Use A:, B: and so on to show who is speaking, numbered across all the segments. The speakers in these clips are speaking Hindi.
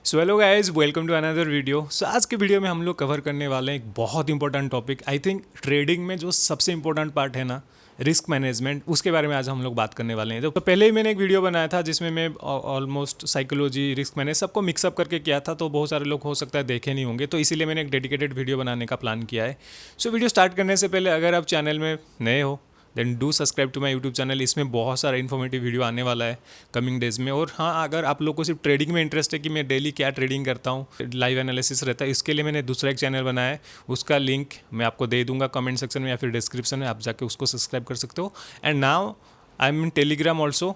A: So hello guys, welcome to another video. आज के वीडियो में हम लोग कवर करने वाले हैं एक बहुत important topic. I think trading में जो सबसे इंपॉर्टेंट पार्ट है ना, रिस्क मैनेजमेंट, उसके बारे में आज हम लोग बात करने वाले हैं। तो पहले ही मैंने एक वीडियो बनाया था जिसमें मैं ऑलमोस्ट साइकोलॉजी, रिस्क मैनेज सबको मिक्सअप करके किया था। तो बहुत सारे लोग हो सकता है देखे नहीं होंगे, तो इसीलिए मैंने एक डेडिकेटेड वीडियो बनाने का प्लान किया है। सो वीडियो स्टार्ट करने से पहले अगर आप चैनल में नए हो then do subscribe to my YouTube channel. इसमें बहुत सारा इन्फॉर्मेटिव वीडियो आने वाला है कमिंग डेज में। और हाँ, अगर आप लोग को सिर्फ ट्रेडिंग में इंटरेस्ट है कि मैं डेली क्या ट्रेडिंग करता हूँ, लाइव एनालिसिस रहता है, इसके लिए मैंने दूसरा एक चैनल बनाया है। उसका लिंक मैं आपको दे दूंगा कमेंट सेक्शन में या फिर डिस्क्रिप्शन में, आप जाके उसको सब्सक्राइब कर सकते हो। And now I am in Telegram also,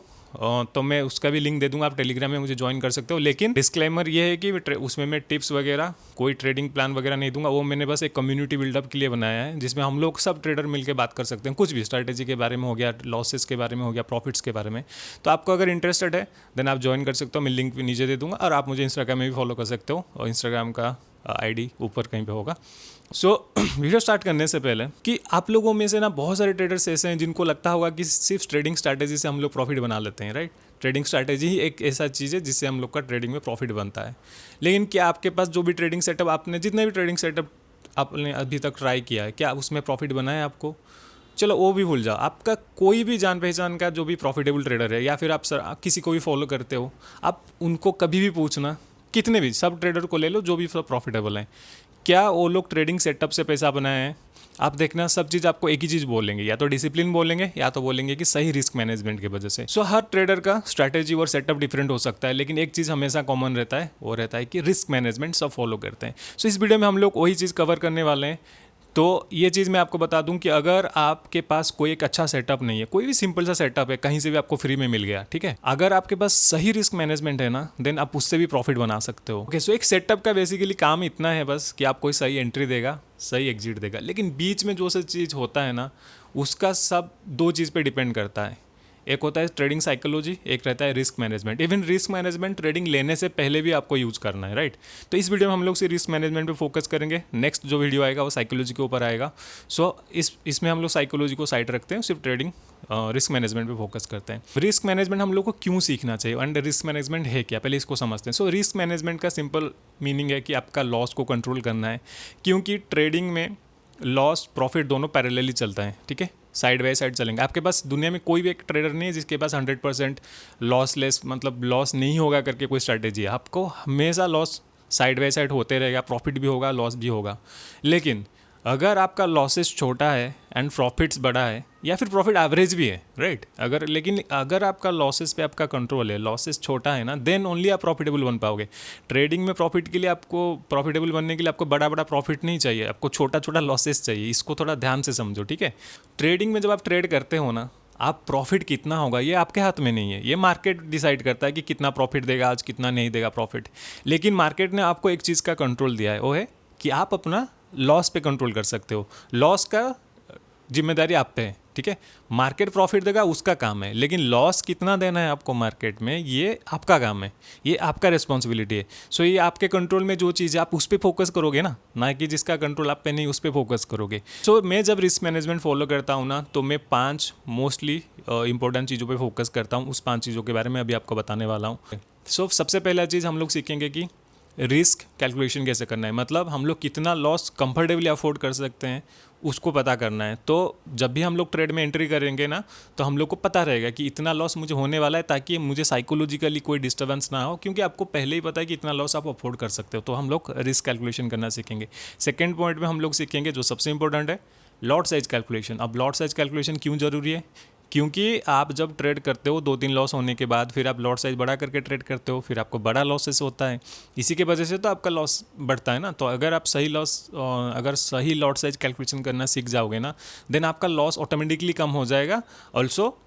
A: तो मैं उसका भी लिंक दे दूंगा, आप टेलीग्राम में मुझे ज्वाइन कर सकते हो। लेकिन डिस्क्लेमर ये है कि उसमें मैं टिप्स वगैरह, कोई ट्रेडिंग प्लान वगैरह नहीं दूंगा। वो मैंने बस एक कम्युनिटी बिल्डअप के लिए बनाया है जिसमें हम लोग सब ट्रेडर मिलकर बात कर सकते हैं। कुछ भी स्ट्रैटेजी के बारे में हो गया, लॉसेस के बारे में हो गया, प्रॉफिट्स के बारे में। तो आपको अगर इंटरेस्टेड है देन आप ज्वाइन कर सकते हो। मैं लिंक भी नीचे दे दूंगा और आप मुझे इंस्टाग्राम में भी फॉलो कर सकते हो, और इंस्टाग्राम का आईडी ऊपर कहीं पे होगा। वीडियो स्टार्ट करने से पहले कि आप लोगों में से ना बहुत सारे ट्रेडर्स ऐसे हैं जिनको लगता होगा कि सिर्फ ट्रेडिंग स्ट्रैटेजी से हम लोग प्रॉफिट बना लेते हैं, राइट। ट्रेडिंग स्ट्रैटेजी ही एक ऐसा चीज़ है जिससे हम लोग का ट्रेडिंग में प्रॉफिट बनता है। लेकिन क्या आपके पास जो भी ट्रेडिंग सेटअप, आपने जितने भी ट्रेडिंग सेटअप आपने अभी तक ट्राई किया है, क्या उसमें प्रॉफिट बना है आपको? चलो वो भी भूल जाओ। आपका कोई भी जान पहचान का जो भी प्रॉफिटेबल ट्रेडर है, या फिर आप किसी को भी फॉलो करते हो, आप उनको कभी भी पूछना, कितने भी सब ट्रेडर को ले लो जो भी प्रॉफिटेबल हैं, क्या वो लोग ट्रेडिंग सेटअप से पैसा बनाए हैं? आप देखना, सब चीज़ आपको एक ही चीज़ बोलेंगे, या तो डिसिप्लिन बोलेंगे या तो बोलेंगे कि सही रिस्क मैनेजमेंट की वजह से। हर ट्रेडर का स्ट्रैटेजी और सेटअप डिफरेंट हो सकता है, लेकिन एक चीज़ हमेशा कॉमन रहता है, वो रहता है कि रिस्क मैनेजमेंट सब फॉलो करते हैं। इस वीडियो में हम लोग वही चीज़ कवर करने वाले हैं। तो ये चीज़ मैं आपको बता दूं कि अगर आपके पास कोई एक अच्छा सेटअप नहीं है, कोई भी सिंपल सा सेटअप है, कहीं से भी आपको फ्री में मिल गया, ठीक है, अगर आपके पास सही रिस्क मैनेजमेंट है ना, देन आप उससे भी प्रॉफिट बना सकते हो। ओके, सो एक सेटअप का बेसिकली काम इतना है बस कि आप कोई सही एंट्री देगा, सही एग्जिट देगा, लेकिन बीच में जो सा चीज़ होता है ना, उसका सब दो चीज़ पे डिपेंड करता है। एक होता है ट्रेडिंग साइकोलॉजी, एक रहता है risk management. Even risk management trading लेने से पहले भी आपको यूज करना है, राइट। तो इस वीडियो में हम लोग सिर्फ रिस्क मैनेजमेंट पे फोकस करेंगे। नेक्स्ट जो वीडियो आएगा वो साइकोलॉजी के ऊपर आएगा। इसमें हम लोग साइकोलॉजी को साइड रखते हैं, सिर्फ ट्रेडिंग रिस्क मैनेजमेंट पे फोकस करते हैं। रिस्क मैनेजमेंट हम लोग को क्यों सीखना चाहिए एंड रिस्क मैनेजमेंट है क्या, पहले इसको समझते हैं। रिस्क मैनेजमेंट का सिंपल मीनिंग है कि आपका लॉस को कंट्रोल करना है, क्योंकि ट्रेडिंग में लॉस प्रॉफिट दोनों पैरेलली चलता है, ठीक है, साइड बाय साइड चलेंगे। आपके पास दुनिया में कोई भी एक ट्रेडर नहीं है जिसके पास 100% लॉसलेस, मतलब लॉस नहीं होगा करके कोई स्ट्रैटेजी है। आपको हमेशा लॉस साइड बाय साइड होते रहेगा, प्रॉफिट भी होगा, लॉस भी होगा। लेकिन अगर आपका लॉसेस छोटा है एंड प्रॉफिट्स बड़ा है, या फिर प्रॉफिट एवरेज भी है, राइट, अगर आपका लॉसेस पे आपका कंट्रोल है, लॉसेस छोटा है ना, देन ओनली आप प्रॉफिटेबल बन पाओगे। ट्रेडिंग में प्रॉफिट के लिए, आपको प्रॉफिटेबल बनने के लिए आपको बड़ा बड़ा प्रॉफिट नहीं चाहिए, आपको छोटा छोटा लॉसेस चाहिए। इसको थोड़ा ध्यान से समझो, ठीक है। ट्रेडिंग में जब आप ट्रेड करते हो ना, आप प्रॉफिट कितना होगा ये आपके हाथ में नहीं है, ये मार्केट डिसाइड करता है कि कितना प्रॉफिट देगा आज, कितना नहीं देगा प्रॉफिट। लेकिन मार्केट ने आपको एक चीज़ का कंट्रोल दिया है, वो है कि आप अपना लॉस पे कंट्रोल कर सकते हो। लॉस का जिम्मेदारी आप पे है, ठीक है। मार्केट प्रॉफिट देगा उसका काम है, लेकिन लॉस कितना देना है आपको मार्केट में, ये आपका काम है, ये आपका रिस्पॉन्सिबिलिटी है। ये आपके कंट्रोल में जो चीज़ है आप उस पर फोकस करोगे ना कि जिसका कंट्रोल आप पे नहीं उस पर फोकस करोगे। मैं जब रिस्क मैनेजमेंट फॉलो करता हूँ ना, तो मैं 5 मोस्टली इंपॉर्टेंट चीज़ों पर फोकस करता हूँ। उस 5 चीज़ों के बारे में अभी आपको बताने वाला हूँ। सबसे पहला चीज़ हम लोग सीखेंगे कि रिस्क कैलकुलेशन कैसे करना है, मतलब हम लोग कितना लॉस कंफर्टेबली अफोर्ड कर सकते हैं उसको पता करना है। तो जब भी हम लोग ट्रेड में एंट्री करेंगे ना, तो हम लोग को पता रहेगा कि इतना लॉस मुझे होने वाला है, ताकि मुझे साइकोलॉजिकली कोई डिस्टर्बेंस ना हो, क्योंकि आपको पहले ही पता है कि इतना लॉस आप अफोर्ड कर सकते हो। तो हम लोग रिस्क कैलकुलेशन करना सीखेंगे। सेकेंड पॉइंट में हम लोग सीखेंगे जो सबसे इंपॉर्टेंट है, लॉट साइज कैलकुलेशन। अब लॉट साइज कैलकुलेशन क्यों ज़रूरी है? क्योंकि आप जब ट्रेड करते हो 2-3 लॉस होने के बाद फिर आप लॉट साइज बढ़ा करके ट्रेड करते हो, फिर आपको बड़ा लॉसेस होता है, इसी के वजह से तो आपका लॉस बढ़ता है ना। तो अगर आप अगर सही लॉट साइज कैलकुलेशन करना सीख जाओगे ना, देन आपका लॉस ऑटोमेटिकली कम हो जाएगा। ऑल्सो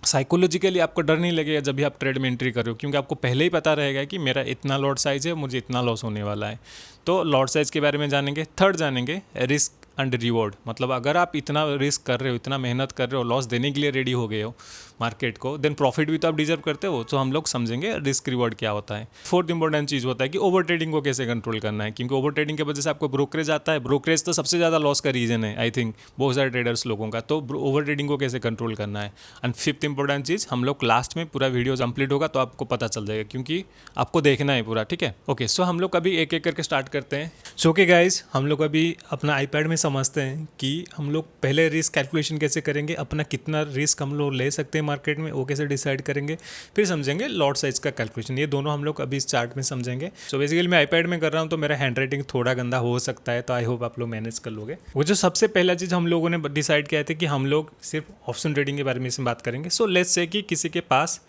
A: साइकोलॉजिकली आपको डर नहीं लगेगा जब भी आप ट्रेड में एंट्री कर रहे हो, क्योंकि आपको पहले ही पता रहेगा कि मेरा इतना लॉट साइज है, मुझे इतना लॉस होने वाला है। तो लॉट साइज के बारे में जानेंगे। थर्ड जानेंगे रिस्क एंड रिवॉर्ड, मतलब अगर आप इतना रिस्क कर रहे हो, इतना मेहनत कर रहे हो, लॉस देने के लिए रेडी हो गए हो, मार्केट को, देन प्रॉफिट भी तो आप डिजर्व करते हो। तो हम लोग समझेंगे रिस्क रिवॉर्ड क्या होता है। फोर्थ इंपॉर्टेंट चीज़ होता है कि ओवर ट्रेडिंग को कैसे कंट्रोल करना है, क्योंकि ओवर ट्रेडिंग की वजह से आपको ब्रोकरेज आता है। ब्रोकरेज तो सबसे ज़्यादा लॉस का रीजन है आई थिंक बहुत सारे ट्रेडर्स लोगों का। तो ओवर ट्रेडिंग को कैसे कंट्रोल करना है। एंड फिफ्थ इंपॉर्टेंट चीज़, हम लोग लास्ट में पूरा वीडियो कंप्लीट होगा तो आपको पता चल जाएगा, क्योंकि आपको देखना है पूरा, ठीक है। ओके, सो हम लोग अभी एक एक करके स्टार्ट करते हैं। सो ओके गाइज, हम लोग अभी अपना आईपैड में समझते हैं कि हम लोग पहले रिस्क कैलकुलेशन कैसे करेंगे, अपना कितना रिस्क हम लोग ले सकते हैं मार्केट में वो कैसे डिसाइड करेंगे, फिर समझेंगे लॉट साइज का कैलकुलेशन। ये दोनों हम लोग अभी इस चार्ट में समझेंगे। सो बेसिकली मैं आईपैड में कर रहा हूँ तो मेरा हैंड राइटिंग थोड़ा गंदा हो सकता है, तो आई होप आप लोग मैनेज कर लोगे। वो जो सबसे पहला चीज़ हम लोगों ने डिसाइड किया था कि हम लोग सिर्फ ऑप्शन ट्रेडिंग के बारे में इसमें बात करेंगे। सो लेट्स से कि किसी के पास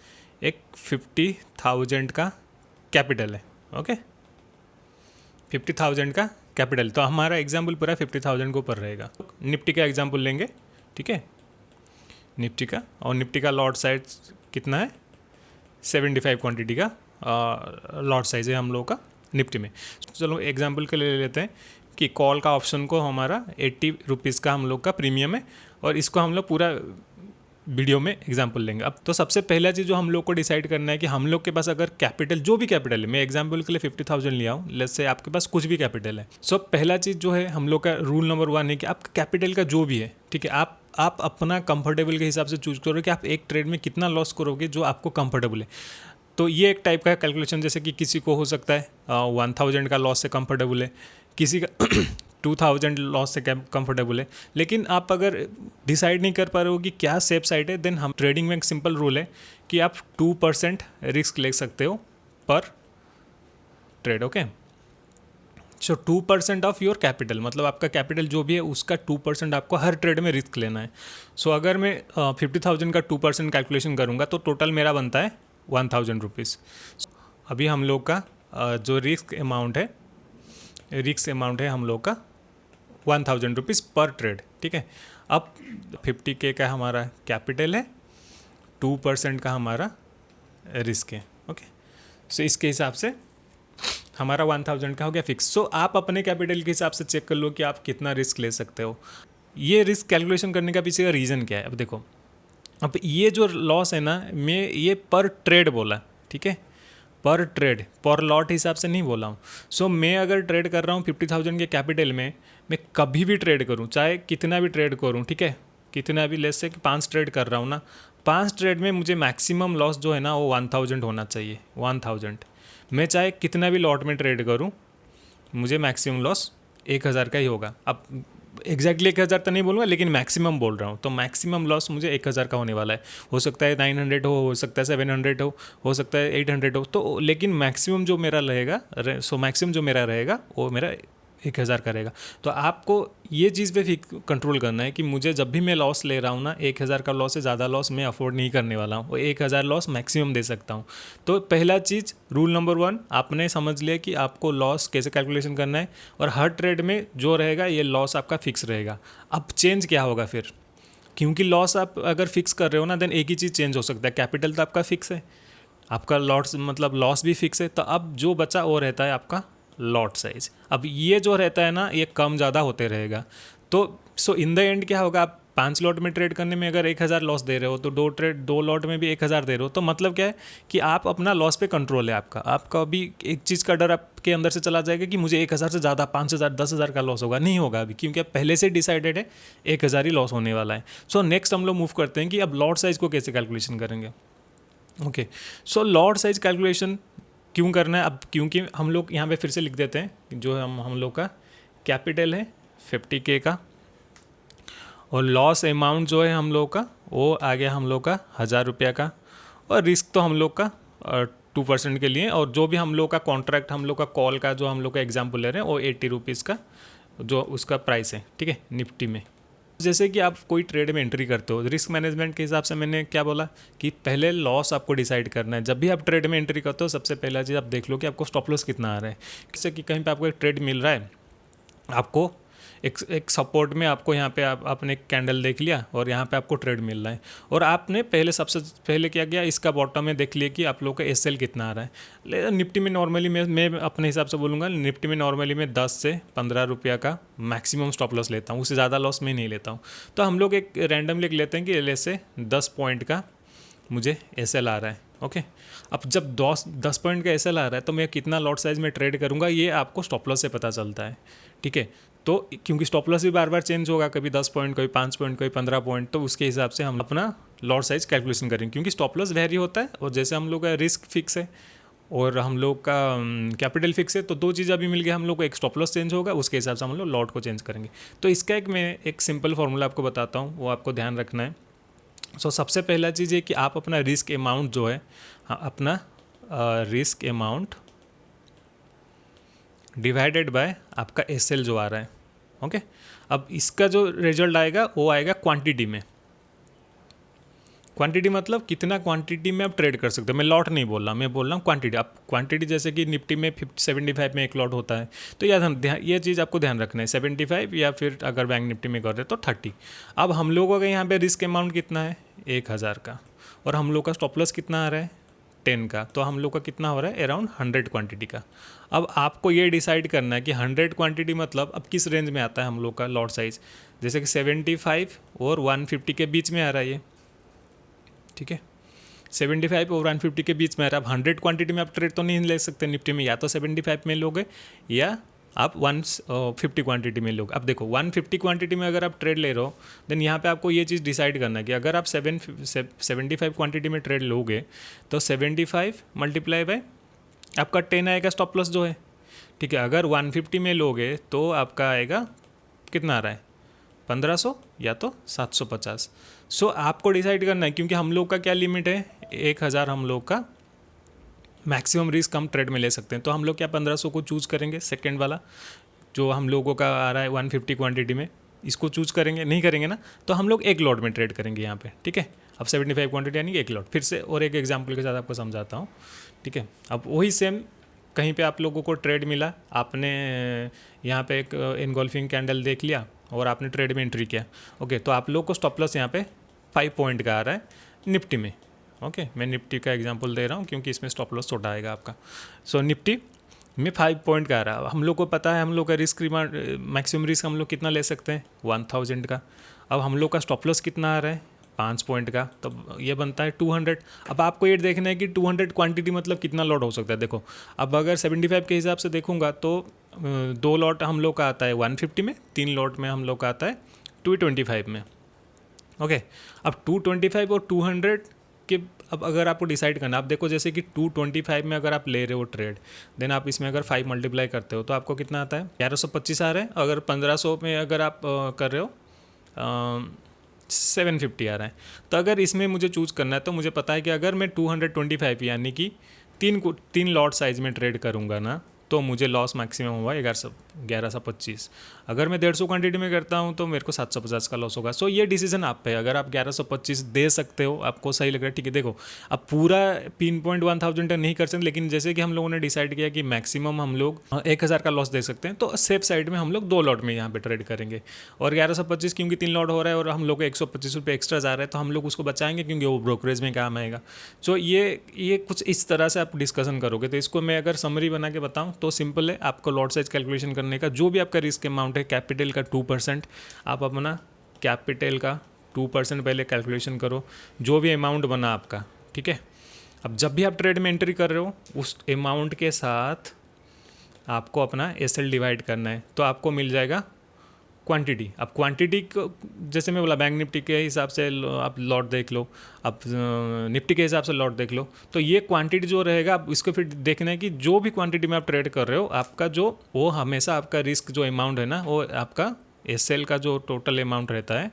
A: एक 50,000 का कैपिटल है। ओके, 50,000 का कैपिटल, तो हमारा एग्जाम्पल पूरा 50,000 के ऊपर रहेगा। निफ्टी का एग्जाम्पल लेंगे, ठीक है, निफ्टी का। और निफ्टी का लॉट साइज कितना है, 75 क्वांटिटी का लॉट साइज है हम लोगों का निफ्टी में। चलो एग्जाम्पल के लिए ले लेते हैं कि कॉल का ऑप्शन को हमारा 80 रुपीज़ का हम लोग का प्रीमियम है, और इसको हम लोग पूरा वीडियो में एग्जाम्पल लेंगे। अब तो सबसे पहला चीज़ जो हम लोग को डिसाइड करना है कि हम लोग के पास अगर कैपिटल, जो भी कैपिटल है, मैं एग्जाम्पल के लिए 50,000 लिया हूँ, लेट्स से आपके पास कुछ भी कैपिटल है। सो पहला चीज़ जो है हम लोग का रूल नंबर 1 है कि आपका कैपिटल का जो भी है, ठीक है, आप अपना कंफर्टेबल के हिसाब से चूज करो कि आप एक ट्रेड में कितना लॉस करोगे जो आपको कंफर्टेबल है। तो ये एक टाइप का कैलकुलेशन, जैसे कि किसी को हो सकता है 1,000 का लॉस से कंफर्टेबल है, किसी का 2,000 लॉस से कंफर्टेबल है। लेकिन आप अगर डिसाइड नहीं कर पा रहे हो कि क्या सेफ साइड है, देन हम ट्रेडिंग में एक सिंपल रूल है कि आप 2% रिस्क ले सकते हो पर trade. Okay, so 2% of your capital, मतलब आपका कैपिटल जो भी है उसका 2% आपको हर ट्रेड में रिस्क लेना है। सो अगर मैं 50,000 का 2% कैलकुलेशन करूँगा तो टोटल मेरा बनता है 1,000 रुपीज़। अभी हम लोग का जो रिस्क अमाउंट है हम लोग का 1,000 रुपीज़ पर ट्रेड, ठीक है। अब 50K का हमारा कैपिटल है, 2% का हमारा रिस्क है। ओके, सो इसके हिसाब से हमारा 1,000 का हो गया फिक्स। सो आप अपने कैपिटल के हिसाब से चेक कर लो कि आप कितना रिस्क ले सकते हो। ये रिस्क कैलकुलेशन करने का पीछे का रीज़न क्या है, अब देखो, अब ये जो लॉस है ना, मैं ये पर ट्रेड बोला, ठीक है, पर ट्रेड, पर लॉट हिसाब से नहीं बोला हूँ। सो मैं अगर ट्रेड कर रहा हूँ 50,000 के कैपिटल में, मैं कभी भी ट्रेड करूँ, चाहे कितना भी ट्रेड करूँ, ठीक है, कितना भी, लेट्स से कि 5 ट्रेड कर रहा हूँ ना, 5 ट्रेड में मुझे मैक्सिमम लॉस जो है ना वो 1,000 होना चाहिए। 1,000, मैं चाहे कितना भी लॉट में ट्रेड करूँ, मुझे मैक्सिमम लॉस 1,000 का ही होगा। अब एग्जैक्टली 1,000 तो नहीं बोलूँगा, लेकिन मैक्सिमम बोल रहा हूँ। तो मैक्सिमम लॉस मुझे 1,000 का होने वाला है। हो सकता है 900 हो सकता है 700 हो सकता है 800 हो, तो लेकिन मैक्सिमम जो मेरा रहेगा, मैक्सिमम जो मेरा रहेगा वो मेरा 1,000 का रहेगा। तो आपको ये चीज़ पे कंट्रोल करना है कि मुझे जब भी मैं लॉस ले रहा हूँ ना, 1,000 का लॉस से ज़्यादा लॉस मैं अफोर्ड नहीं करने वाला हूँ, वो 1,000 लॉस मैक्सिमम दे सकता हूँ। तो पहला चीज़, रूल नंबर 1 आपने समझ लिया कि आपको लॉस कैसे कैलकुलेशन करना है, और हर ट्रेड में जो रहेगा ये लॉस आपका फिक्स रहेगा। अब चेंज क्या होगा फिर, क्योंकि लॉस आप अगर फिक्स कर रहे हो ना, देन एक ही चीज़ चेंज हो सकता है, कैपिटल तो आपका फिक्स है, आपका लॉस भी फिक्स है, तो अब जो बचा वो रहता है आपका लॉट साइज। अब ये जो रहता है ना, ये कम ज़्यादा होते रहेगा। तो सो इन द एंड क्या होगा, आप 5 लॉट में ट्रेड करने में अगर 1,000 लॉस दे रहे हो, तो 2 लॉट में भी 1,000 दे रहे हो, तो मतलब क्या है कि आप अपना लॉस पे कंट्रोल है आपका अभी एक चीज़ का डर आपके अंदर से चला जाएगा कि मुझे 1,000 से ज़्यादा 5,000 10,000 का लॉस होगा, नहीं होगा अभी, क्योंकि आप पहले से डिसाइडेड है 1,000 ही लॉस होने वाला है। सो नेक्स्ट हम लोग मूव करते हैं कि अब लॉट साइज को कैसे कैलकुलेशन करेंगे। Okay, so lot size calculation क्यों करना है, अब क्योंकि हम लोग यहाँ पे फिर से लिख देते हैं, जो हम लोग का कैपिटल है 50K का, और लॉस अमाउंट जो है हम लोग का वो आ गया हम लोग का 1,000 रुपया का, और रिस्क तो हम लोग का 2% के लिए, और जो भी हम लोग का कॉन्ट्रैक्ट, हम लोग का कॉल का जो हम लोग का एग्जाम्पल ले रहे हैं वो 80 रुपीज़ का जो उसका प्राइस है, ठीक है, निफ्टी में। जैसे कि आप कोई ट्रेड में एंट्री करते हो, रिस्क मैनेजमेंट के हिसाब से मैंने क्या बोला कि पहले लॉस आपको डिसाइड करना है। जब भी आप ट्रेड में एंट्री करते हो, सबसे पहला चीज़ आप देख लो कि आपको स्टॉप लॉस कितना आ रहा है। जैसे कि कहीं पे आपको एक ट्रेड मिल रहा है, आपको एक सपोर्ट में आपको यहाँ पे आपने एक कैंडल देख लिया और यहाँ पे आपको ट्रेड मिल रहा है, और आपने सबसे पहले क्या किया, इसका बॉटम में देख लिया कि आप लोग का एसएल कितना आ रहा है। निफ्टी में नॉर्मली मैं अपने हिसाब से बोलूँगा, निफ्टी में नॉर्मली मैं 10 से 15 रुपया का मैक्सिमम स्टॉप लॉस लेता हूँ, उससे ज़्यादा लॉस मैं नहीं लेता हूँ। तो हम लोग एक रैंडम लिख लेते हैं कि जैसे 10 पॉइंट का मुझे SL आ रहा है। ओके, अब जब 10 पॉइंट का SL आ रहा है तो मैं कितना लॉट साइज में ट्रेड करूँगा ये आपको स्टॉप लॉस से पता चलता है। ठीक है, तो क्योंकि स्टॉप लॉस भी बार बार चेंज होगा, कभी 10 पॉइंट, कभी 5 पॉइंट, कभी 15 पॉइंट, तो उसके हिसाब से हम अपना लॉट साइज कैलकुलेशन करेंगे, क्योंकि स्टॉप लॉस वेरी होता है और जैसे हम लोग का रिस्क फिक्स है और हम लोग का कैपिटल फिक्स है, तो दो चीज़ अभी मिल गया हम लोग को, एक स्टॉप लॉस चेंज होगा, उसके हिसाब से हम लोग लॉट को चेंज करेंगे। तो इसका मैं एक सिंपल फार्मूला आपको बताता हूँ, वो आपको ध्यान रखना है। सबसे पहला चीज़ है कि आप अपना रिस्क अमाउंट जो है, हाँ, अपना रिस्क अमाउंट डिवाइडेड बाय आपका SL जो आ रहा है। ओके, अब इसका जो रिजल्ट आएगा वो आएगा क्वांटिटी में। क्वांटिटी मतलब कितना क्वांटिटी में आप ट्रेड कर सकते हो। मैं लॉट नहीं बोल रहा, मैं बोल रहा हूँ क्वांटिटी। आप क्वांटिटी जैसे कि निफ्टी में 75 में एक लॉट होता है, तो ये चीज़ आपको ध्यान रखना है, 75, या फिर अगर बैंक निफ्टी में कर रहे तो 30। अब हम लोगों का यहाँ पे रिस्क अमाउंट कितना है, 1000 का, और हम लोग का स्टॉप लॉस कितना आ रहा है, 10 का, तो हम लोग का कितना हो रहा है, अराउंड 100 क्वांटिटी का। अब आपको ये डिसाइड करना है कि 100 क्वांटिटी मतलब अब किस रेंज में आता है हम लोग का लॉट साइज, जैसे कि 75 और 150 के बीच में आ रहा है ये। ठीक है, 75 और 150 के बीच में आ रहा है। अब 100 क्वांटिटी में आप ट्रेड तो नहीं ले सकते निफ्टी में, या तो 75 में लोगे या आप 150 क्वांटिटी में लोगे। अब देखो 150 क्वांटिटी में अगर आप ट्रेड ले रहे हो, देन यहाँ पे आपको ये चीज़ डिसाइड करना है कि अगर आप 75 क्वांटिटी में ट्रेड लोगे तो 75 मल्टीप्लाई बाय आपका 10 आएगा स्टॉप लॉस जो है। ठीक है, अगर 150 में लोगे तो आपका आएगा कितना आ रहा है, 1500 या तो 750। आपको डिसाइड करना है, क्योंकि हम लोग का क्या लिमिट है, 1000 हम लोग का मैक्सिमम रिस्क हम ट्रेड में ले सकते हैं। तो हम लोग क्या 1500 को चूज़ करेंगे, सेकंड वाला जो हम लोगों का आ रहा है 150 क्वांटिटी में, इसको चूज़ करेंगे, नहीं करेंगे ना, तो हम लोग एक लॉट में ट्रेड करेंगे यहाँ पे। ठीक है, अब 75 क्वांटिटी यानी कि एक लॉट। फिर से और एक एग्जाम्पल के साथ आपको समझाता हूँ। ठीक है, अब वही सेम कहीं पे आप लोगों को ट्रेड मिला, आपने यहाँ पे एक इनगोल्फिंग कैंडल देख लिया और आपने ट्रेड में एंट्री किया। ओके, तो आप लोग को स्टॉप लॉस यहाँ पे 5 पॉइंट का आ रहा है निफ्टी में। ओके, मैं निफ्टी का एग्जांपल दे रहा हूँ क्योंकि इसमें स्टॉप लॉस छोटा आएगा आपका। निफ्टी में 5 पॉइंट का आ रहा है। हम लोग को पता है हम लोग का रिस्क मैक्सिमम रिस्क हम लोग कितना ले सकते हैं, 1000 का। अब हम लोग का स्टॉप लॉस कितना आ रहा है, 5 पॉइंट का, तो ये बनता है 200। अब आपको ये देखना है कि 200 क्वांटिटी मतलब कितना लॉट हो सकता है। देखो अब अगर 75 के हिसाब से देखूंगा तो 2 लॉट हम लोग का आता है 150 में, 3 लॉट में हम लोग का आता है 225 में। ओके, अब 225 और 200 के, अब अगर आपको डिसाइड करना, आप देखो जैसे कि 225 में अगर आप ले रहे हो ट्रेड, देन आप इसमें अगर 5 मल्टीप्लाई करते हो तो आपको कितना आता है, 1125 आ रहा है। अगर 1500 में अगर आप कर रहे हो 750 आ रहा है। तो अगर इसमें मुझे चूज़ करना है तो मुझे पता है कि अगर मैं 225 यानी कि 3 लॉट साइज में ट्रेड करूँगा ना, तो मुझे लॉस मैक्सिमम हुआ 1125। अगर मैं 150 क्वांटिटी में करता हूँ तो मेरे को 750 का लॉस होगा। ये डिसीजन आप पे है। अगर आप 1125 दे सकते हो, आपको सही लग रहा है, ठीक है। देखो अब पूरा पिन पॉइंट 1000 नहीं कर सकते, लेकिन जैसे कि हम लोगों ने डिसाइड किया कि मैक्सिमम हम लोग 1000 का लॉस दे सकते हैं, तो सेफ साइड में हम लोग 2 लॉट में यहाँ पे ट्रेड करेंगे। और 1125 क्योंकि 3 लॉट हो रहा है और हम लोग को 125 रुपये एक्स्ट्रा जा रहा है, तो हम लोग उसको बचाएंगे क्योंकि वो ब्रोकरेज में काम आएगा। ये कुछ इस तरह से आप डिस्कशन करोगे। तो इसको मैं अगर समरी बना के बताऊँ तो सिंपल है, आपको लॉट साइज कैलकुलेशन करने का, जो भी आपका रिस्क अमाउंट है, कैपिटल का 2%, आप अपना कैपिटल का 2% पहले कैलकुलेशन करो, जो भी अमाउंट बना आपका, ठीक है। अब जब भी आप ट्रेड में एंट्री कर रहे हो, उस अमाउंट के साथ आपको अपना SL डिवाइड करना है, तो आपको मिल जाएगा क्वांटिटी। अब क्वांटिटी को जैसे मैं बोला, बैंक निफ्टी के हिसाब से आप लॉट देख लो, आप निफ्टी के हिसाब से लॉट देख लो, तो ये क्वांटिटी जो रहेगा, आप इसको फिर देखना है कि जो भी क्वांटिटी में आप ट्रेड कर रहे हो, आपका जो वो हमेशा आपका रिस्क जो अमाउंट है ना, वो आपका SL का जो टोटल अमाउंट रहता है,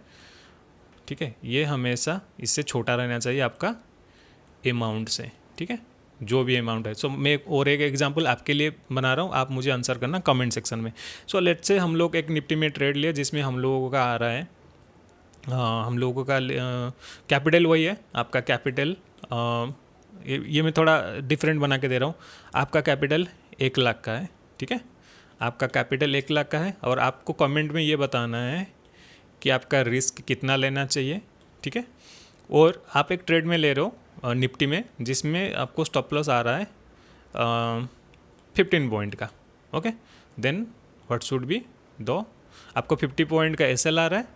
A: ठीक है, ये हमेशा इससे छोटा रहना चाहिए आपका अमाउंट से, ठीक है, जो भी अमाउंट है। मैं और एक एग्जांपल आपके लिए बना रहा हूँ, आप मुझे आंसर करना कमेंट सेक्शन में। लेट्स से हम लोग एक निफ्टी में ट्रेड लिया जिसमें हम लोगों का आ रहा है, हम लोगों का कैपिटल वही है आपका कैपिटल, ये मैं थोड़ा डिफरेंट बना के दे रहा हूँ। आपका कैपिटल 1 लाख का है, ठीक है, आपका कैपिटल 1 लाख का है, और आपको कमेंट में ये बताना है कि आपका रिस्क कितना लेना चाहिए, ठीक है। और आप एक ट्रेड में ले रहे हो निफ्टी में, जिसमें आपको स्टॉप लॉस आ रहा है 15 पॉइंट का, okay. Then what should be दो, आपको 50 पॉइंट का SL आ रहा है।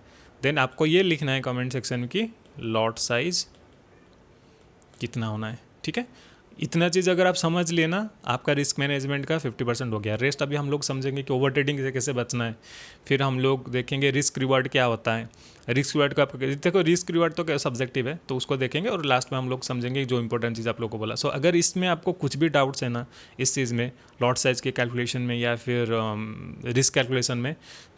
A: देन आपको ये लिखना है कमेंट सेक्शन की लॉट साइज कितना होना है, ठीक है। इतना चीज़ अगर आप समझ लिए ना, आपका रिस्क मैनेजमेंट का 50% हो गया। रेस्ट अभी हम लोग समझेंगे कि ओवर ट्रेडिंग से कैसे बचना है, फिर हम लोग देखेंगे रिस्क रिवार्ड क्या होता है। रिस्क रिवार्ड को आपको देखो, रिस्क रिवार्ड तो क्या सब्जेक्टिव है, तो उसको देखेंगे और लास्ट में हम लोग समझेंगे जो इंपॉर्टेंट चीज़ आप लोग को बोला। सो अगर इसमें आपको कुछ भी डाउट्स है ना इस चीज़ में, लॉट साइज के कैलकुलेशन में या फिर रिस्क कैलकुलेशन में,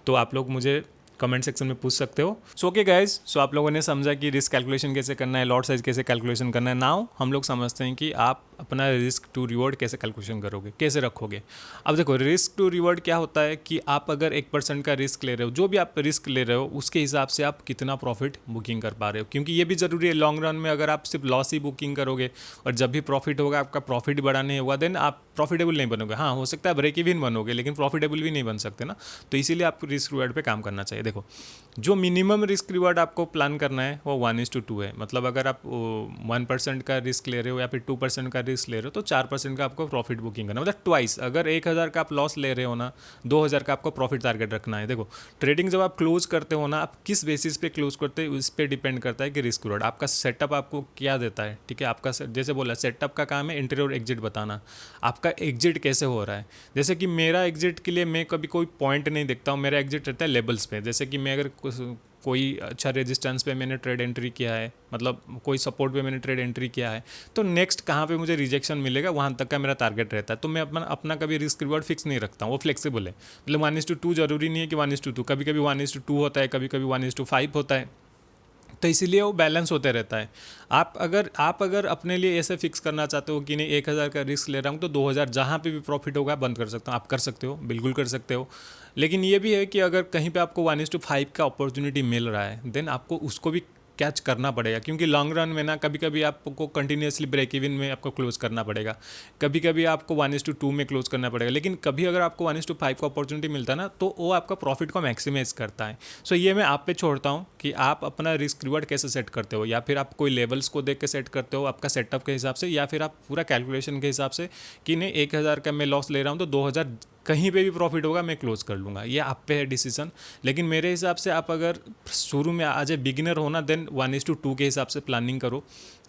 A: तो आप लोग मुझे कमेंट सेक्शन में पूछ सकते हो। सो ओके गाइज, सो आप लोगों ने समझा कि रिस्क कैलकुलेशन कैसे करना है, लॉट साइज कैसे कैलकुलेशन करना है। नाउ हम लोग समझते हैं कि आप अपना रिस्क टू रिवॉर्ड कैसे कैलकुलेशन करोगे, कैसे रखोगे। अब देखो, रिस्क टू रिवॉर्ड क्या होता है कि आप अगर 1% का रिस्क ले रहे हो, जो भी आप रिस्क ले रहे हो उसके हिसाब से आप कितना प्रॉफिट बुकिंग कर पा रहे हो, क्योंकि ये भी ज़रूरी है। लॉन्ग रन में अगर आप सिर्फ लॉस ही बुकिंग करोगे और जब भी प्रॉफिट होगा आपका प्रॉफिट बड़ा नहीं होगा, देन आप प्रॉफिटेबल नहीं बनोगे। हाँ, हो सकता है ब्रेक इवन बनोगे, लेकिन प्रॉफिटेबल भी नहीं बन सकते ना। तो इसीलिए आपको रिस्क रिवॉर्ड पे काम करना चाहिए। देखो, जो मिनिमम रिस्क रिवार्ड आपको प्लान करना है वो 1:2 है। मतलब अगर आप 1% का रिस्क ले रहे हो या फिर 2% का रिस्क ले रहे हो तो 4% का आपको प्रॉफिट बुकिंग करना है। मतलब ट्वाइस, अगर 1,000 का आप लॉस ले रहे हो ना, 2,000 का आपको प्रॉफिट टारगेट रखना है। देखो, ट्रेडिंग जब आप क्लोज करते हो ना, आप किस बेसिस पे क्लोज करते हो उस पर डिपेंड करता है कि रिस्क रिवार्ड आपका सेटअप आपको क्या देता है, ठीक है। आपका जैसे बोला, सेटअप का काम है एंट्री और एग्जिट बताना, आपका एग्जिट कैसे हो रहा है। जैसे कि मेरा एग्जिट के लिए मैं कभी कोई पॉइंट नहीं देखता हूँ, मेरा एग्जिट रहता है लेवल्स पे। जैसे कि मैं अगर कोई अच्छा रेजिस्टेंस पे मैंने ट्रेड एंट्री किया है, मतलब कोई सपोर्ट पे मैंने ट्रेड एंट्री किया है, तो नेक्स्ट कहाँ पे मुझे रिजेक्शन मिलेगा वहाँ तक का मेरा टारगेट रहता है। तो मैं अपना कभी रिस्क रिवॉर्ड फिक्स नहीं रखता हूँ, वो फ्लेक्सिबल है। मतलब 1:2 जरूरी नहीं है कि 1:2, कभी कभी 1:2 होता है, कभी कभी 1:5 होता है। तो इसीलिए वो बैलेंस होते रहता है। आप अगर अपने लिए ऐसे फिक्स करना चाहते हो कि नहीं 1,000 का रिस्क ले रहा हूँ तो 2,000 जहाँ पे भी प्रॉफिट होगा बंद कर सकता हूँ, आप कर सकते हो, बिल्कुल कर सकते हो। लेकिन ये भी है कि अगर कहीं पे आपको 1:5 का अपॉर्चुनिटी मिल रहा है, देन आपको उसको भी कैच करना पड़ेगा, क्योंकि लॉन्ग रन में ना कभी कभी आपको कंटिन्यूसली ब्रेक इवन में आपको क्लोज करना पड़ेगा, कभी कभी आपको 1:2 में क्लोज करना पड़ेगा। लेकिन कभी अगर आपको 1:5 का अपॉर्चुनिटी मिलता है ना, तो वो आपका प्रॉफिट को मैक्सिमाइज करता है। सो ये मैं आप पे छोड़ता हूँ कि आप अपना रिस्क रिवॉर्ड कैसे सेट करते हो, या फिर आप कोई लेवल्स को देख के सेट करते हो आपका सेटअप के हिसाब से, या फिर आप पूरा कैलकुलेशन के हिसाब से कि नहीं 1,000 का मैं लॉस ले रहा हूँ तो 2,000 कहीं पे भी प्रॉफिट होगा मैं क्लोज कर लूँगा। ये आप पे है डिसीजन। लेकिन मेरे हिसाब से आप अगर शुरू में आज ए बिगिनर हो ना, देन 1:2 के हिसाब से प्लानिंग करो।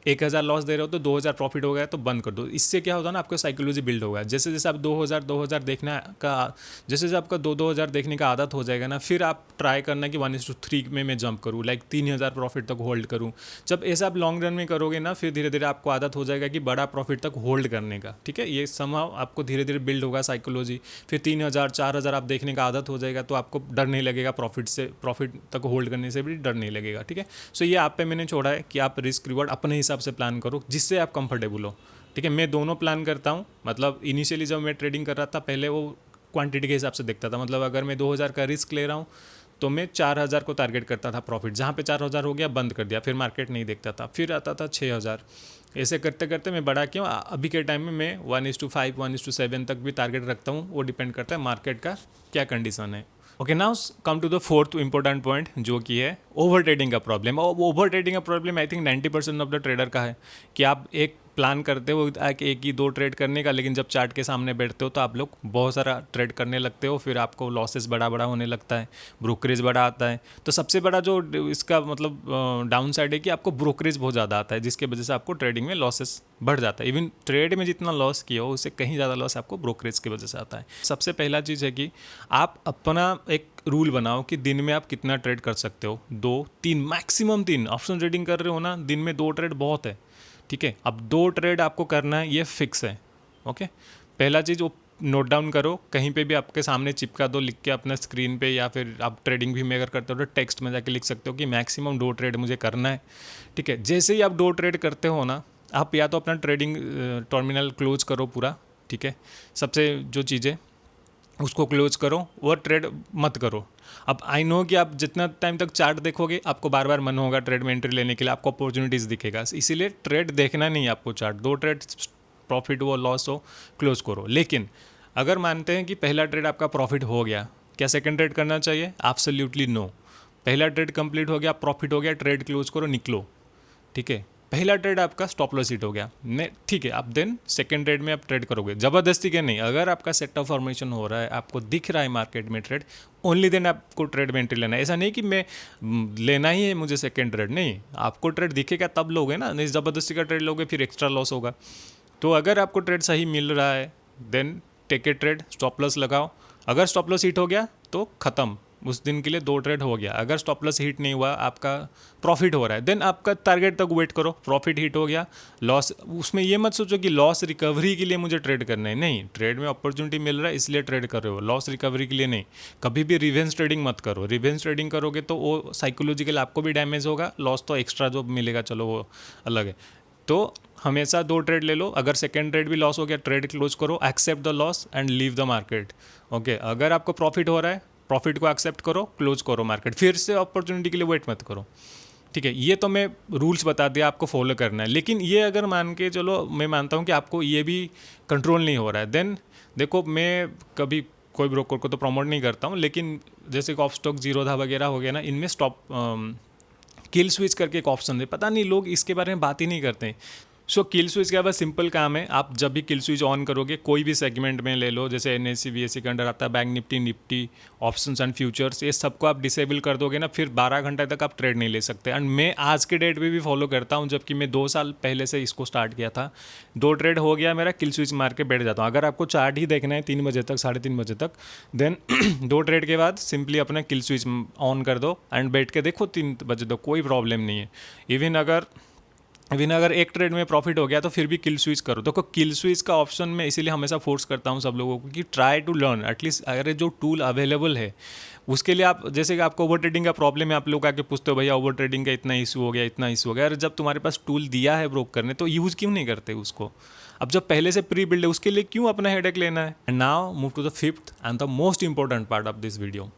A: 1,000 लॉस दे रहे हो तो 2,000 प्रॉफिट हो गया तो बंद कर दो। इससे क्या होता है ना, आपका साइकोलॉजी बिल्ड होगा। जैसे जैसे आप 2,000 देखने का, जैसे जैसे आपका 2,000 देखने का आदत हो जाएगा ना, फिर आप ट्राई करना कि 1:3 में मैं जंप करूँ, लाइक 3,000 प्रॉफिट तक होल्ड करूँ। जब ऐसा आप लॉन्ग रन में करोगे ना, फिर धीरे धीरे आपको आदत हो जाएगा कि बड़ा प्रॉफिट तक होल्ड करने का, ठीक है। ये समहाउ आपको धीरे धीरे बिल्ड होगा साइकोलॉजी। फिर 3,000 4,000 आप देखने का आदत हो जाएगा तो आपको डर नहीं लगेगा, प्रॉफिट से, प्रॉफिट तक होल्ड करने से भी डर नहीं लगेगा, ठीक है। सो ये आप पे मैंने छोड़ा है कि आप रिस्क रिवॉर्ड अपने हिसाब से प्लान करो जिससे आप कंफर्टेबल हो, ठीक है। मैं दोनों प्लान करता हूँ। मतलब इनिशियली जब मैं ट्रेडिंग कर रहा था, पहले वो क्वांटिटी के हिसाब से देखता था। मतलब अगर मैं 2,000 का रिस्क ले रहा हूँ तो मैं 4,000 को टारगेट करता था प्रॉफिट, जहाँ पे 4,000 हो गया बंद कर दिया, फिर मार्केट नहीं देखता था, फिर आता था 6,000। ऐसे करते करते मैं बड़ा क्यों, अभी के टाइम में मैं 1:5 1:7 तक भी टारगेट रखता हूँ। वो डिपेंड करता है मार्केट का क्या कंडीशन है। Okay, now come to the fourth important point, जो कि है ओवर ट्रेडिंग का प्रॉब्लम। और ओवर ट्रेडिंग का problem I think 90% of the trader का है कि आप एक प्लान करते हो एक ही 2 ट्रेड करने का, लेकिन जब चार्ट के सामने बैठते हो तो आप लोग बहुत सारा ट्रेड करने लगते हो, फिर आपको लॉसेस बड़ा बड़ा होने लगता है, ब्रोकरेज बड़ा आता है। तो सबसे बड़ा जो इसका मतलब डाउन साइड है कि आपको ब्रोकरेज बहुत ज़्यादा आता है, जिसके वजह से आपको ट्रेडिंग में लॉसेस बढ़ जाता है। इवन ट्रेड में जितना लॉस किया हो उससे कहीं ज़्यादा लॉस आपको ब्रोकरेज की वजह से आता है। सबसे पहला चीज़ है कि आप अपना एक रूल बनाओ कि दिन में आप कितना ट्रेड कर सकते हो। 2 3 मैक्सिमम 3 ऑप्शन ट्रेडिंग कर रहे हो ना, दिन में 2 ट्रेड बहुत है, ठीक है। अब 2 ट्रेड आपको करना है, ये फिक्स है। ओके, पहला चीज़ वो नोट डाउन करो, कहीं पे भी आपके सामने चिपका दो लिख के अपना स्क्रीन पे, या फिर आप ट्रेडिंग भी में अगर करते हो तो टेक्स्ट में जाके लिख सकते हो कि मैक्सिमम 2 ट्रेड मुझे करना है, ठीक है। जैसे ही आप 2 ट्रेड करते हो ना, आप या तो अपना ट्रेडिंग टर्मिनल क्लोज करो पूरा, ठीक है। सबसे जो चीज़ें उसको क्लोज करो और ट्रेड मत करो। अब आई नो कि आप जितना टाइम तक चार्ट देखोगे आपको बार बार मन होगा ट्रेड में एंट्री लेने के लिए, आपको अपॉर्चुनिटीज़ दिखेगा, इसीलिए ट्रेड देखना नहीं है आपको। चार्ट 2 ट्रेड प्रॉफिट हो लॉस हो क्लोज करो। लेकिन अगर मानते हैं कि पहला ट्रेड आपका प्रॉफिट हो गया, क्या सेकंड ट्रेड करना चाहिए? Absolutely no. पहला ट्रेड कंप्लीट हो गया, प्रॉफिट हो गया, ट्रेड क्लोज करो, निकलो, ठीक है। पहला ट्रेड आपका स्टॉप लॉस हिट हो गया, ने ठीक है, आप देन सेकंड ट्रेड में आप ट्रेड करोगे, ज़बरदस्ती के नहीं। अगर आपका सेट ऑफ फॉर्मेशन हो रहा है, आपको दिख रहा है मार्केट में ट्रेड, ओनली देन आपको ट्रेड में एंट्री लेना है। ऐसा नहीं कि मैं लेना ही है मुझे सेकंड ट्रेड, नहीं, आपको ट्रेड दिखेगा तब लोगे ना, नहीं ज़बरदस्ती का ट्रेड लोगे फिर एक्स्ट्रा लॉस होगा। तो अगर आपको ट्रेड सही मिल रहा है then take a trade, stop loss लगाओ। अगर स्टॉप लॉस हिट हो गया तो ख़त्म, उस दिन के लिए 2 ट्रेड हो गया। अगर स्टॉप लॉस हिट नहीं हुआ, आपका प्रॉफिट हो रहा है, देन आपका टारगेट तक वेट करो। प्रॉफिट हिट हो गया, लॉस, उसमें ये मत सोचो कि लॉस रिकवरी के लिए मुझे ट्रेड करना है, नहीं, ट्रेड में अपॉर्चुनिटी मिल रहा है इसलिए ट्रेड कर रहे हो, लॉस रिकवरी के लिए नहीं। कभी भी रिवेंज ट्रेडिंग मत करो, रिवेंज ट्रेडिंग करोगे तो वो साइकोलॉजिकल आपको भी डैमेज होगा, लॉस तो एक्स्ट्रा जो मिलेगा चलो वो अलग है। तो हमेशा 2 ट्रेड ले लो। अगर सेकेंड ट्रेड भी लॉस हो गया, ट्रेड क्लोज करो, accept the loss and leave the market. Okay, अगर आपको प्रॉफिट हो रहा है, प्रॉफिट को एक्सेप्ट करो, क्लोज करो मार्केट, फिर से अपॉर्चुनिटी के लिए वेट मत करो। ठीक है, ये तो मैं रूल्स बता दिया, आपको फॉलो करना है। लेकिन ये अगर मान के चलो, मैं मानता हूँ कि आपको ये भी कंट्रोल नहीं हो रहा है, देन देखो, मैं कभी कोई ब्रोकर को तो प्रमोट नहीं करता हूँ, लेकिन जैसे ऑफ स्टॉक, जीरोधा वगैरह हो गया ना, इनमें स्टॉप किल स्विच करके एक ऑप्शन है, पता नहीं लोग इसके बारे में बात ही नहीं करते। सो किल स्विच का बस सिंपल काम है, आप जब भी किल स्विच ऑन करोगे, कोई भी सेगमेंट में ले लो, जैसे NSE BSE के अंडर आता है bank Nifty options and futures, ये सबको आप डिसेबल कर दोगे ना, फिर 12 घंटे तक आप ट्रेड नहीं ले सकते। एंड मैं आज के डेट पे भी फॉलो करता हूँ, जबकि मैं 2 साल पहले से इसको स्टार्ट किया था। 2 ट्रेड हो गया मेरा, किल स्विच मार के बैठ जाता हूँ। अगर आपको चार्ट ही देखना है 3 बजे तक, 3:30 बजे तक, देन 2 ट्रेड के बाद सिंपली अपना किल स्विच ऑन कर दो एंड बैठ के देखो 3 बजे तक, कोई प्रॉब्लम नहीं है। इवन अगर एक ट्रेड में प्रॉफिट हो गया तो फिर भी किल स्विच करो। देखो, किल स्विच का ऑप्शन मैं इसीलिए हमेशा फोर्स करता हूँ सब लोगों को कि ट्राई टू लर्न एटलीस्ट। अगर जो टूल अवेलेबल है उसके लिए आप, जैसे कि आपको ओवर ट्रेडिंग का प्रॉब्लम है, आप लोग आके पूछते हो भैया ओवर ट्रेडिंग का इतना इशू हो गया, इतना इशू हो गया। अरे जब तुम्हारे पास टूल दिया है ब्रोकर ने तो यूज़ क्यों नहीं करते उसको? अब जब पहले से प्री बिल्ड है उसके लिए क्यों अपना हेडेक लेना है? And now move to the 5th and the most important part of this video.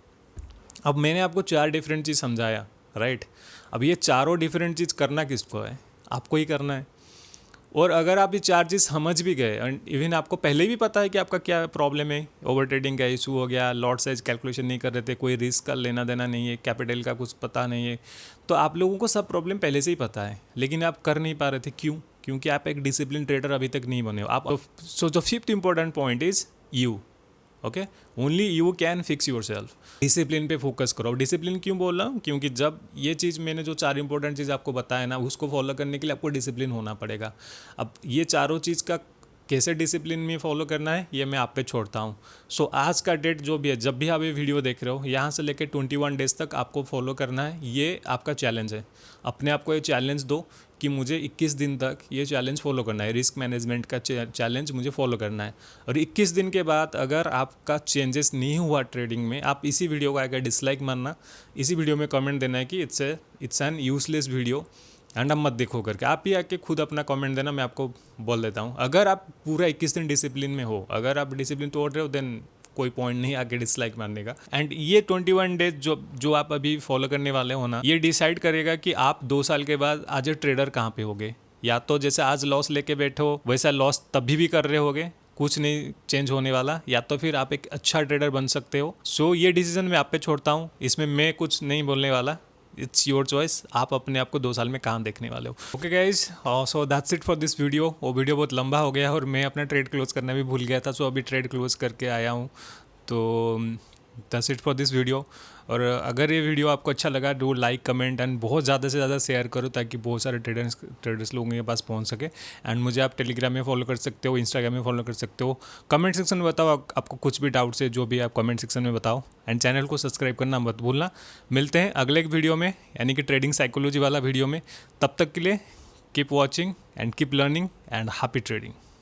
A: अब मैंने आपको 4 डिफरेंट चीज़ समझाया, राइट? अब ये चारों डिफरेंट चीज़ करना किसको है? आपको ही करना है। और अगर आप ये 4 चीज़ समझ भी गए एंड इवन आपको पहले भी पता है कि आपका क्या प्रॉब्लम है, ओवर ट्रेडिंग का इशू हो गया, लॉट साइज कैलकुलेशन नहीं कर रहे थे, कोई रिस्क का लेना देना नहीं है, कैपिटल का कुछ पता नहीं है, तो आप लोगों को सब प्रॉब्लम पहले से ही पता है, लेकिन आप कर नहीं पा रहे थे। क्यों? क्योंकि आप एक डिसिप्लिन ट्रेडर अभी तक नहीं बने हो आप। So the 5th important point is you. Okay, only you can fix your self. Discipline पे फोकस करो। डिसिप्लिन क्यों बोल रहा हूँ? क्योंकि जब ये चीज़ मैंने जो 4 इंपॉर्टेंट चीज़ आपको बताया ना, उसको फॉलो करने के लिए आपको डिसिप्लिन होना पड़ेगा। अब ये चारों चीज़ का कैसे डिसिप्लिन में फॉलो करना है ये मैं आप पे छोड़ता हूँ। सो आज का डेट जो भी है, जब भी आप ये वीडियो देख रहे हो, यहाँ से लेकर 21 डेज तक आपको फॉलो करना है। ये आपका चैलेंज है। अपने आप को ये चैलेंज दो कि मुझे 21 दिन तक ये चैलेंज फॉलो करना है, रिस्क मैनेजमेंट का चैलेंज मुझे फॉलो करना है। और 21 दिन के बाद अगर आपका चेंजेस नहीं हुआ ट्रेडिंग में, आप इसी वीडियो को आकर डिसलाइक मारना, इसी वीडियो में कमेंट देना है कि it's an useless video and अब मत देखो करके। आप ही आके खुद अपना कमेंट देना, मैं आपको बोल देता हूँ। अगर आप पूरा 21 दिन डिसिप्लिन में हो, अगर आप डिसिप्लिन तोड़ रहे हो, देन कोई पॉइंट नहीं आगे डिसलाइक मारने का। एंड ये 21 डेज जो आप अभी फॉलो करने वाले हो ना, ये डिसाइड करेगा कि आप 2 साल के बाद आज ट्रेडर कहाँ पे होगे। या तो जैसे आज लॉस लेके बैठे हो वैसा लॉस तभी भी कर रहे होगे, कुछ नहीं चेंज होने वाला, या तो फिर आप एक अच्छा ट्रेडर बन सकते हो। सो ये डिसीजन मैं आप पे छोड़ता हूँ, इसमें मैं कुछ नहीं बोलने वाला। इट्स योर चॉइस, आप अपने आप को 2 साल में कहाँ देखने वाले हो। Okay guys, so that's it for this video. वो वीडियो बहुत लंबा हो गया और मैं अपना ट्रेड क्लोज करना भी भूल गया था, सो अभी ट्रेड क्लोज करके आया हूँ। तो that's it for this video. और अगर ये वीडियो आपको अच्छा लगा, डू लाइक, कमेंट एंड बहुत ज़्यादा से ज़्यादा शेयर करो ताकि बहुत सारे ट्रेडर्स लोगों के पास पहुंच सके। एंड मुझे आप टेलीग्राम में फॉलो कर सकते हो, इंस्टाग्राम में फॉलो कर सकते हो। कमेंट सेक्शन में बताओ आपको कुछ भी डाउट्स है, जो भी आप कमेंट सेक्शन में बताओ। एंड चैनल को सब्सक्राइब करना मत भूलना। मिलते हैं अगले एक वीडियो में, यानी कि ट्रेडिंग साइकोलॉजी वाला वीडियो में। तब तक के लिए keep watching and keep learning and happy trading.